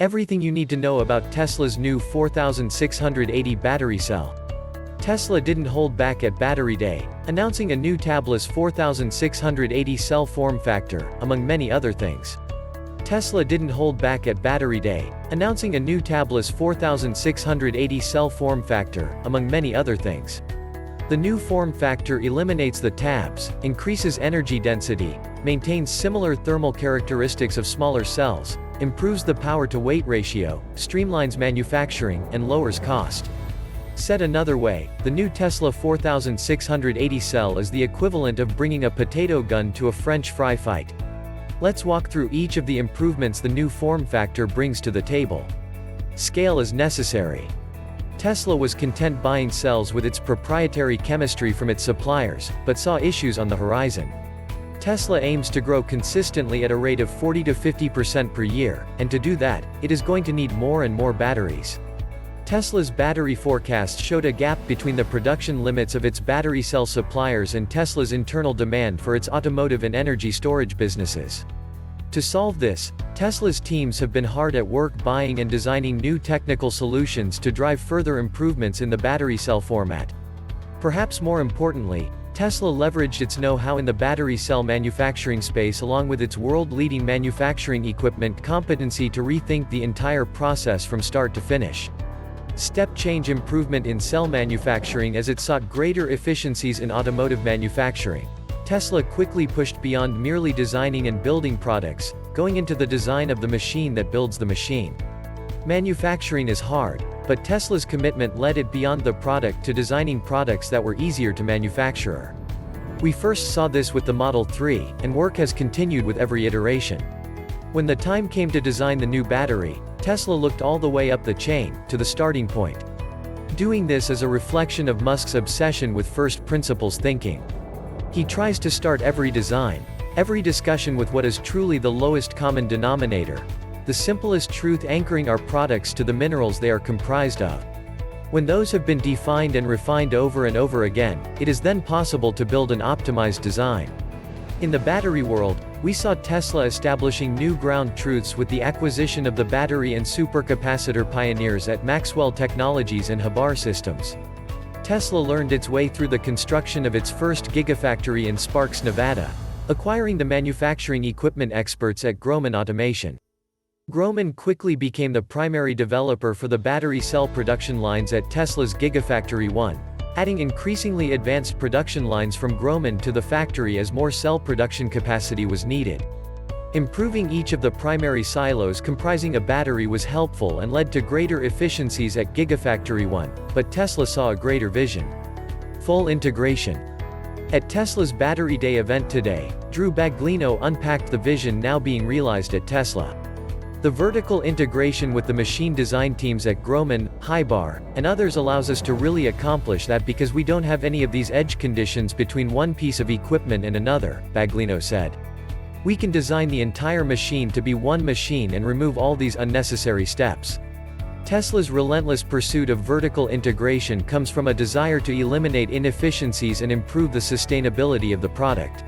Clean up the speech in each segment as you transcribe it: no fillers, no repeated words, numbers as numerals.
Everything you need to know about Tesla's new 4680 battery cell. Tesla didn't hold back at Battery Day, announcing a new tabless 4680 cell form factor, among many other things. Tesla didn't hold back at Battery Day, announcing a new tabless 4680 cell form factor, among many other things. The new form factor eliminates the tabs, increases energy density, maintains similar thermal characteristics of smaller cells, improves the power-to-weight ratio, streamlines manufacturing, and lowers cost. Said another way, the new Tesla 4680 cell is the equivalent of bringing a potato gun to a French fry fight. Let's walk through each of the improvements the new form factor brings to the table. Scale is necessary. Tesla was content buying cells with its proprietary chemistry from its suppliers, but saw issues on the horizon. Tesla aims to grow consistently at a rate of 40 to 50% per year, and to do that, it is going to need more and more batteries. Tesla's battery forecast showed a gap between the production limits of its battery cell suppliers and Tesla's internal demand for its automotive and energy storage businesses. To solve this, Tesla's teams have been hard at work buying and designing new technical solutions to drive further improvements in the battery cell format. Perhaps more importantly, Tesla leveraged its know-how in the battery cell manufacturing space along with its world-leading manufacturing equipment competency to rethink the entire process from start to finish. Step-change improvement in cell manufacturing as it sought greater efficiencies in automotive manufacturing. Tesla quickly pushed beyond merely designing and building products, going into the design of the machine that builds the machine. Manufacturing is hard, but Tesla's commitment led it beyond the product to designing products that were easier to manufacture. We first saw this with the Model 3, and work has continued with every iteration. When the time came to design the new battery, Tesla looked all the way up the chain, to the starting point. Doing this is a reflection of Musk's obsession with first principles thinking. He tries to start every design, every discussion with what is truly the lowest common denominator, the simplest truth anchoring our products to the minerals they are comprised of. When those have been defined and refined over and over again, it is then possible to build an optimized design. In the battery world, we saw Tesla establishing new ground truths with the acquisition of the battery and supercapacitor pioneers at Maxwell Technologies and Habar Systems. Tesla learned its way through the construction of its first gigafactory in Sparks, Nevada, acquiring the manufacturing equipment experts at Grohmann Automation. Grohmann quickly became the primary developer for the battery cell production lines at Tesla's Gigafactory 1, adding increasingly advanced production lines from Grohmann to the factory as more cell production capacity was needed. Improving each of the primary silos comprising a battery was helpful and led to greater efficiencies at Gigafactory 1, but Tesla saw a greater vision. Full integration. At Tesla's Battery Day event today, Drew Baglino unpacked the vision now being realized at Tesla. The vertical integration with the machine design teams at Grohmann, Habar, and others allows us to really accomplish that because we don't have any of these edge conditions between one piece of equipment and another, Baglino said. We can design the entire machine to be one machine and remove all these unnecessary steps. Tesla's relentless pursuit of vertical integration comes from a desire to eliminate inefficiencies and improve the sustainability of the product.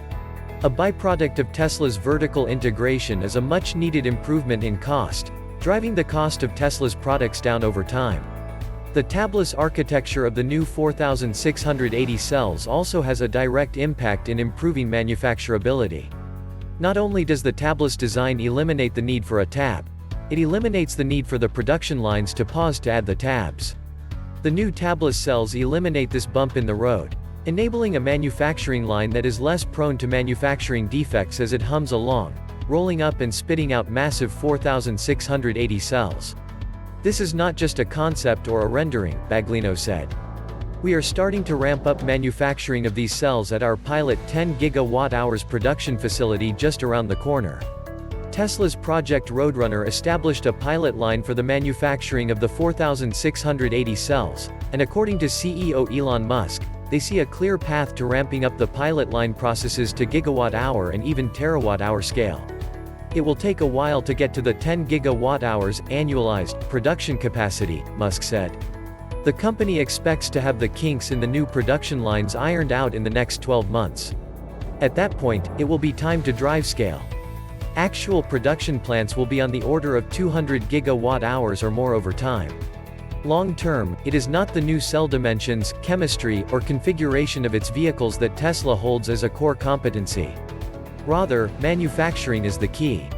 A byproduct of Tesla's vertical integration is a much-needed improvement in cost, driving the cost of Tesla's products down over time. The tabless architecture of the new 4680 cells also has a direct impact in improving manufacturability. Not only does the tabless design eliminate the need for a tab, it eliminates the need for the production lines to pause to add the tabs. The new tabless cells eliminate this bump in the road, enabling a manufacturing line that is less prone to manufacturing defects as it hums along, rolling up and spitting out massive 4680 cells. This is not just a concept or a rendering, Baglino said. We are starting to ramp up manufacturing of these cells at our pilot 10 gigawatt-hours production facility just around the corner. Tesla's Project Roadrunner established a pilot line for the manufacturing of the 4680 cells, and according to CEO Elon Musk, they see a clear path to ramping up the pilot line processes to gigawatt-hour and even terawatt-hour scale. It will take a while to get to the 10 gigawatt-hours annualized production capacity, Musk said. The company expects to have the kinks in the new production lines ironed out in the next 12 months. At that point, it will be time to drive scale. Actual production plants will be on the order of 200 gigawatt-hours or more over time. Long-term, it is not the new cell dimensions, chemistry, or configuration of its vehicles that Tesla holds as a core competency. Rather, manufacturing is the key.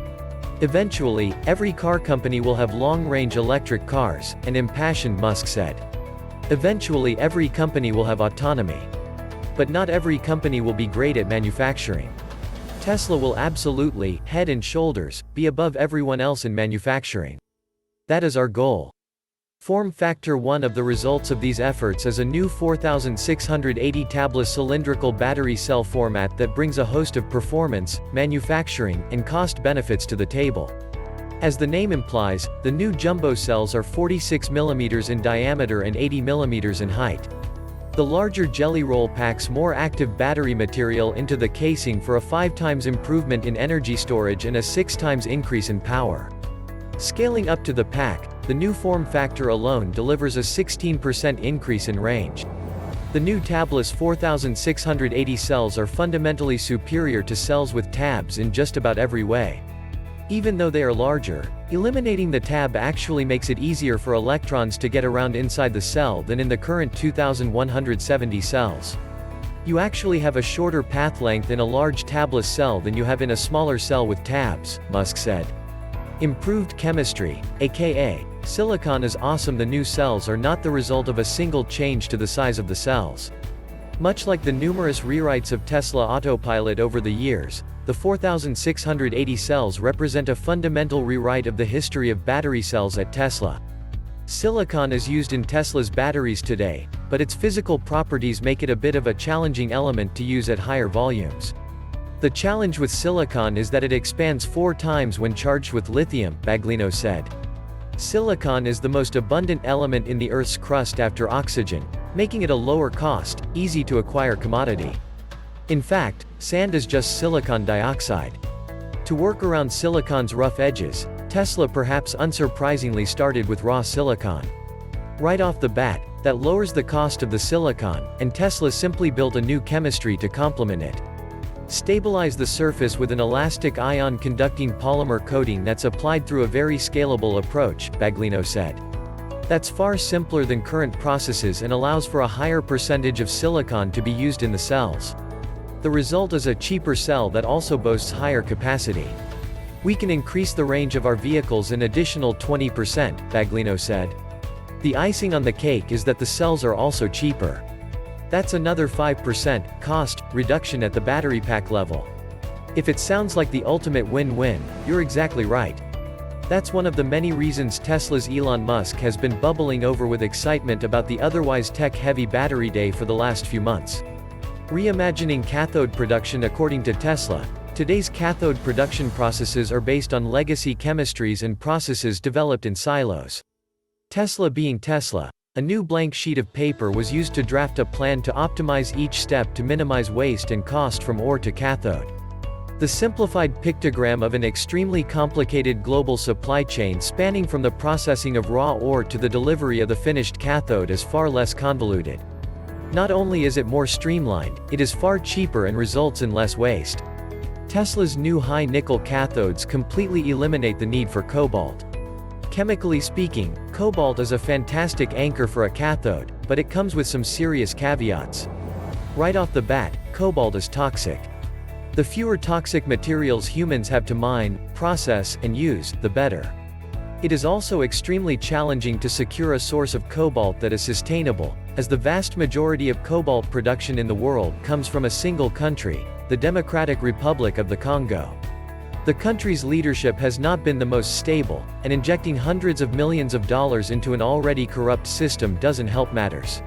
Eventually, every car company will have long-range electric cars, an impassioned Musk said. Eventually every company will have autonomy. But not every company will be great at manufacturing. Tesla will absolutely, head and shoulders, be above everyone else in manufacturing. That is our goal. Form factor. One of the results of these efforts is a new 4680 tabla cylindrical battery cell format that brings a host of performance, manufacturing, and cost benefits to the table. As the name implies, the new jumbo cells are 46 mm in diameter and 80 mm in height. The larger jelly roll packs more active battery material into the casing for a 5 times improvement in energy storage and a 6 times increase in power. Scaling up to the pack, the new form factor alone delivers a 16% increase in range. The new tabless 4680 cells are fundamentally superior to cells with tabs in just about every way. Even though they are larger, eliminating the tab actually makes it easier for electrons to get around inside the cell than in the current 2170 cells. You actually have a shorter path length in a large tabless cell than you have in a smaller cell with tabs, Musk said. Improved chemistry, aka silicon, is awesome. The new cells are not the result of a single change to the size of the cells. Much like the numerous rewrites of Tesla Autopilot over the years, the 4680 cells represent a fundamental rewrite of the history of battery cells at Tesla. Silicon is used in Tesla's batteries today, but its physical properties make it a bit of a challenging element to use at higher volumes. The challenge with silicon is that it expands 4 times when charged with lithium, Baglino said. Silicon is the most abundant element in the Earth's crust after oxygen, making it a lower cost, easy to acquire commodity. In fact, sand is just silicon dioxide. To work around silicon's rough edges, Tesla perhaps unsurprisingly started with raw silicon. Right off the bat, that lowers the cost of the silicon, and Tesla simply built a new chemistry to complement it. Stabilize the surface with an elastic ion conducting polymer coating that's applied through a very scalable approach, Baglino said. That's far simpler than current processes and allows for a higher percentage of silicon to be used in the cells. The result is a cheaper cell that also boasts higher capacity. We can increase the range of our vehicles an additional 20%, Baglino said. The icing on the cake is that the cells are also cheaper. That's another 5% cost reduction at the battery pack level. If it sounds like the ultimate win-win, you're exactly right. That's one of the many reasons Tesla's Elon Musk has been bubbling over with excitement about the otherwise tech-heavy battery day for the last few months. Reimagining cathode production. According to Tesla, today's cathode production processes are based on legacy chemistries and processes developed in silos. Tesla being Tesla, a new blank sheet of paper was used to draft a plan to optimize each step to minimize waste and cost from ore to cathode. The simplified pictogram of an extremely complicated global supply chain spanning from the processing of raw ore to the delivery of the finished cathode is far less convoluted. Not only is it more streamlined, it is far cheaper and results in less waste. Tesla's new high-nickel cathodes completely eliminate the need for cobalt. Chemically speaking, cobalt is a fantastic anchor for a cathode, but it comes with some serious caveats. Right off the bat, cobalt is toxic. The fewer toxic materials humans have to mine, process, and use, the better. It is also extremely challenging to secure a source of cobalt that is sustainable, as the vast majority of cobalt production in the world comes from a single country, the Democratic Republic of the Congo. The country's leadership has not been the most stable, and injecting hundreds of millions of dollars into an already corrupt system doesn't help matters.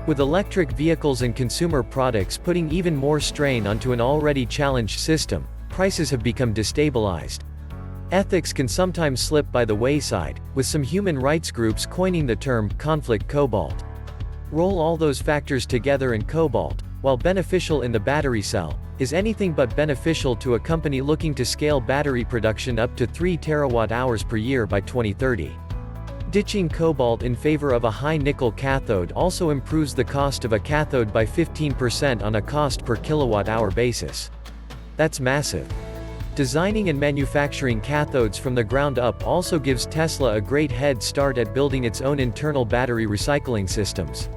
With electric vehicles and consumer products putting even more strain onto an already challenged system, prices have become destabilized. Ethics can sometimes slip by the wayside, with some human rights groups coining the term conflict cobalt. Roll all those factors together and cobalt, while beneficial in the battery cell, is anything but beneficial to a company looking to scale battery production up to 3 terawatt-hours per year by 2030. Ditching cobalt in favor of a high-nickel cathode also improves the cost of a cathode by 15% on a cost per kilowatt-hour basis. That's massive. Designing and manufacturing cathodes from the ground up also gives Tesla a great head start at building its own internal battery recycling systems.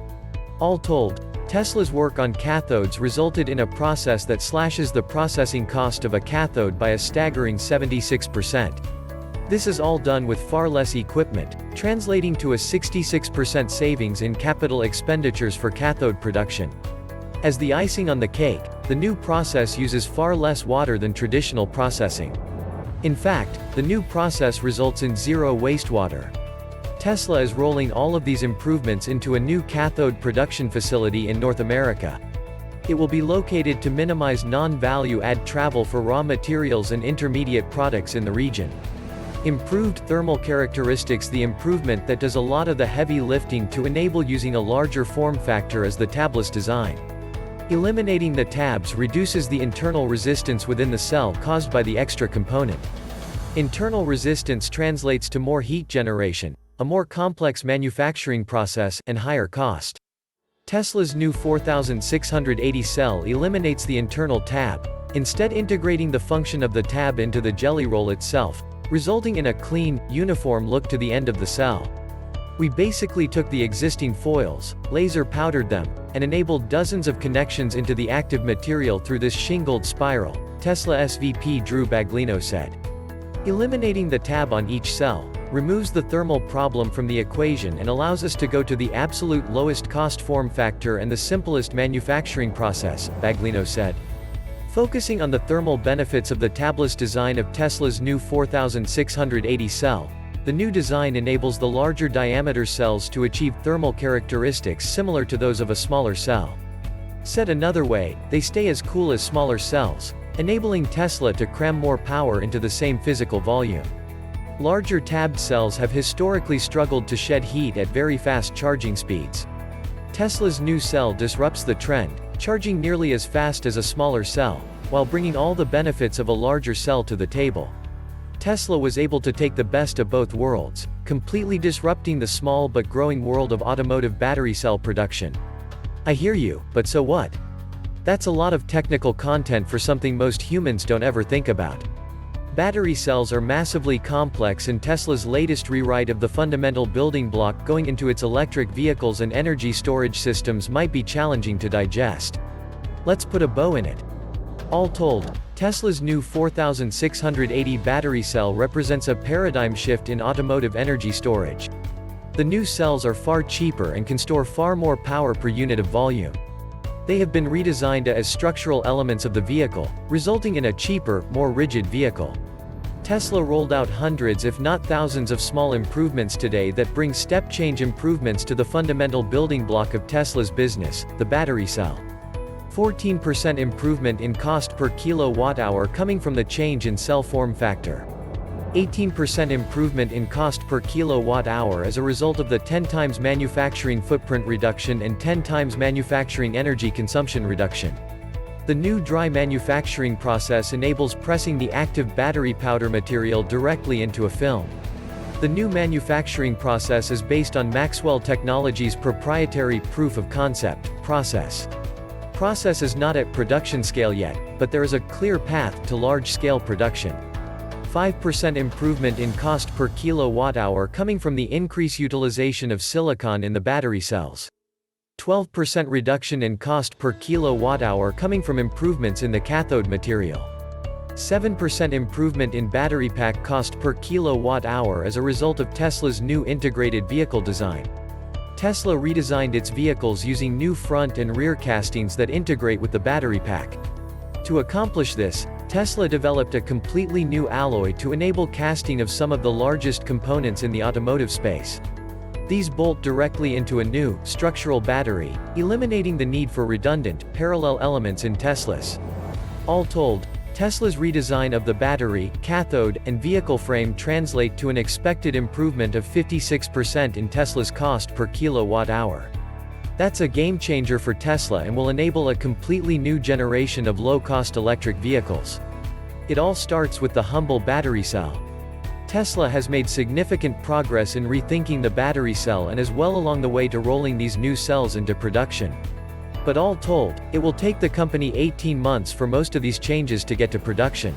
All told, Tesla's work on cathodes resulted in a process that slashes the processing cost of a cathode by a staggering 76%. This is all done with far less equipment, translating to a 66% savings in capital expenditures for cathode production. As the icing on the cake, the new process uses far less water than traditional processing. In fact, the new process results in zero wastewater. Tesla is rolling all of these improvements into a new cathode production facility in North America. It will be located to minimize non-value-add travel for raw materials and intermediate products in the region. Improved thermal characteristics. The improvement that does a lot of the heavy lifting to enable using a larger form factor as the tabless design. Eliminating the tabs reduces the internal resistance within the cell caused by the extra component. Internal resistance translates to more heat generation, a more complex manufacturing process, and higher cost. Tesla's new 4680 cell eliminates the internal tab, instead integrating the function of the tab into the jelly roll itself, resulting in a clean, uniform look to the end of the cell. We basically took the existing foils, laser powdered them, and enabled dozens of connections into the active material through this shingled spiral, Tesla SVP Drew Baglino said. Eliminating the tab on each cell removes the thermal problem from the equation and allows us to go to the absolute lowest cost form factor and the simplest manufacturing process, Baglino said. Focusing on the thermal benefits of the tabless design of Tesla's new 4680 cell, the new design enables the larger diameter cells to achieve thermal characteristics similar to those of a smaller cell. Said another way, they stay as cool as smaller cells, enabling Tesla to cram more power into the same physical volume. Larger tabbed cells have historically struggled to shed heat at very fast charging speeds. Tesla's new cell disrupts the trend, charging nearly as fast as a smaller cell, while bringing all the benefits of a larger cell to the table. Tesla was able to take the best of both worlds, completely disrupting the small but growing world of automotive battery cell production. I hear you, but so what? That's a lot of technical content for something most humans don't ever think about. Battery cells are massively complex, and Tesla's latest rewrite of the fundamental building block going into its electric vehicles and energy storage systems might be challenging to digest. Let's put a bow in it. All told, Tesla's new 4680 battery cell represents a paradigm shift in automotive energy storage. The new cells are far cheaper and can store far more power per unit of volume. They have been redesigned as structural elements of the vehicle, resulting in a cheaper, more rigid vehicle. Tesla rolled out hundreds if not thousands of small improvements today that bring step-change improvements to the fundamental building block of Tesla's business, the battery cell. 14% improvement in cost per kilowatt-hour coming from the change in cell form factor. 18% improvement in cost per kilowatt-hour as a result of the 10 times manufacturing footprint reduction and 10 times manufacturing energy consumption reduction. The new dry manufacturing process enables pressing the active battery powder material directly into a film. The new manufacturing process is based on Maxwell Technologies' proprietary proof of concept process. Process is not at production scale yet, but there is a clear path to large-scale production. 5% improvement in cost per kilowatt-hour coming from the increased utilization of silicon in the battery cells. 12% reduction in cost per kilowatt-hour coming from improvements in the cathode material. 7% improvement in battery pack cost per kilowatt-hour as a result of Tesla's new integrated vehicle design. Tesla redesigned its vehicles using new front and rear castings that integrate with the battery pack. To accomplish this, Tesla developed a completely new alloy to enable casting of some of the largest components in the automotive space. These bolt directly into a new, structural battery, eliminating the need for redundant, parallel elements in Teslas. All told, Tesla's redesign of the battery, cathode, and vehicle frame translate to an expected improvement of 56% in Tesla's cost per kilowatt-hour. That's a game-changer for Tesla and will enable a completely new generation of low-cost electric vehicles. It all starts with the humble battery cell. Tesla has made significant progress in rethinking the battery cell and is well along the way to rolling these new cells into production. But all told, it will take the company 18 months for most of these changes to get to production.